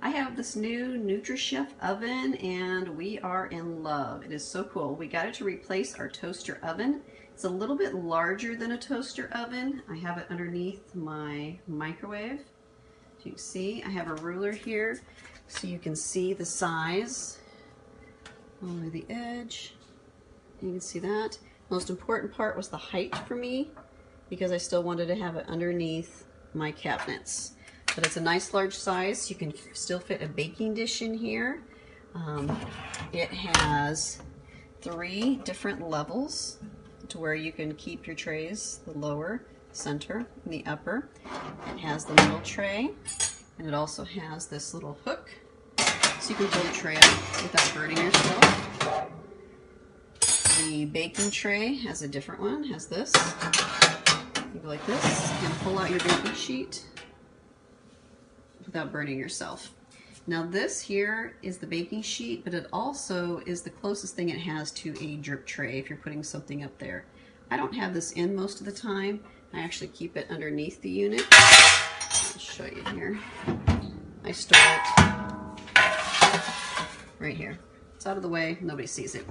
I have this new NutriChef oven and we are in love. It is so cool. We got it to replace our toaster oven. It's a little bit larger than a toaster oven. I have it underneath my microwave. As you can see, I have a ruler here so you can see the size on the edge. You can see that. Most important part was the height for me because I still wanted to have it underneath my cabinets. But it's a nice large size. You can still fit a baking dish in here. It has 3 different levels to where you can keep your trays, the lower, center, and the upper. It has the middle tray, and it also has this little hook so you can pull the tray out without burning yourself. The baking tray has a different one, has this. You go like this and pull out your baking sheet without burning yourself. Now this here is the baking sheet, but it also is the closest thing it has to a drip tray if you're putting something up there. I don't have this in most of the time. I actually keep it underneath the unit. I'll show you here. I store it right here. It's out of the way, nobody sees it.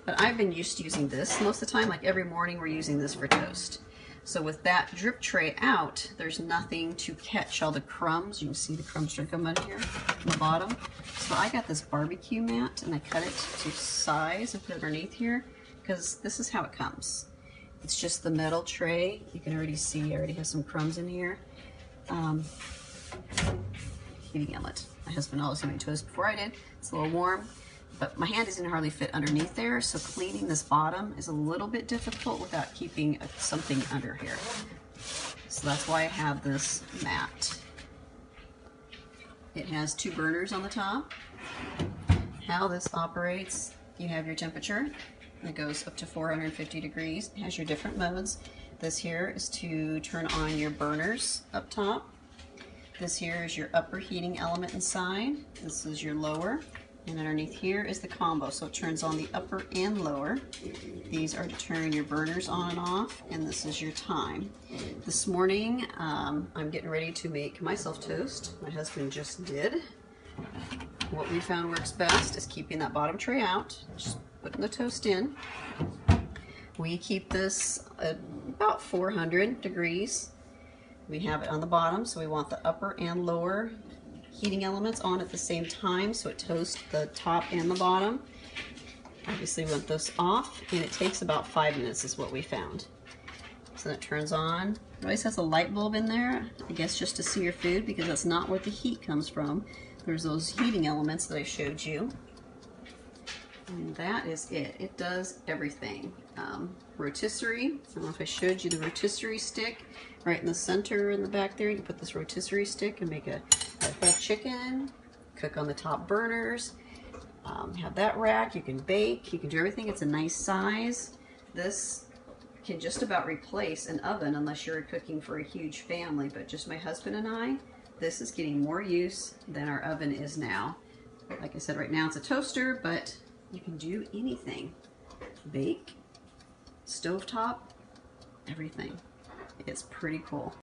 But I've been used to using this most of the time, like every morning we're using this for toast. So with that drip tray out, there's nothing to catch all the crumbs. You can see the crumbs that come out here on the bottom. So I got this barbecue mat and I cut it to size and put it underneath here because this is how it comes. It's just the metal tray. You can already see I already have some crumbs in here. Heating element. My husband always made toast before I did. It's a little warm. But my hand doesn't hardly fit underneath there, so cleaning this bottom is a little bit difficult without keeping something under here. So that's why I have this mat. It has 2 burners on the top. How this operates, you have your temperature. It goes up to 450 degrees. It has your different modes. This here is to turn on your burners up top. This here is your upper heating element inside. This is your lower. And underneath here is the combo, so it turns on the upper and lower. These are to turn your burners on and off, and this is your time. This morning, I'm getting ready to make myself toast. My husband just did. What we found works best is keeping that bottom tray out, just putting the toast in. We keep this at about 400 degrees. We have it on the bottom, so we want the upper and lower heating elements on at the same time so it toasts the top and the bottom. Obviously we want this off, and it takes about 5 minutes is what we found. So that turns on. It always has a light bulb in there, I guess just to see your food because that's not where the heat comes from. There's those heating elements that I showed you. And that is it. It does everything. Rotisserie, I don't know if I showed you the rotisserie stick. Right in the center in the back there, you can put this rotisserie stick and make a whole chicken, cook on the top burners, have that rack, you can bake, you can do everything. It's a nice size. This can just about replace an oven unless you're cooking for a huge family, but just my husband and I, this is getting more use than our oven is now. Like I said, right now it's a toaster, but you can do anything. Bake, stovetop, everything. It's pretty cool.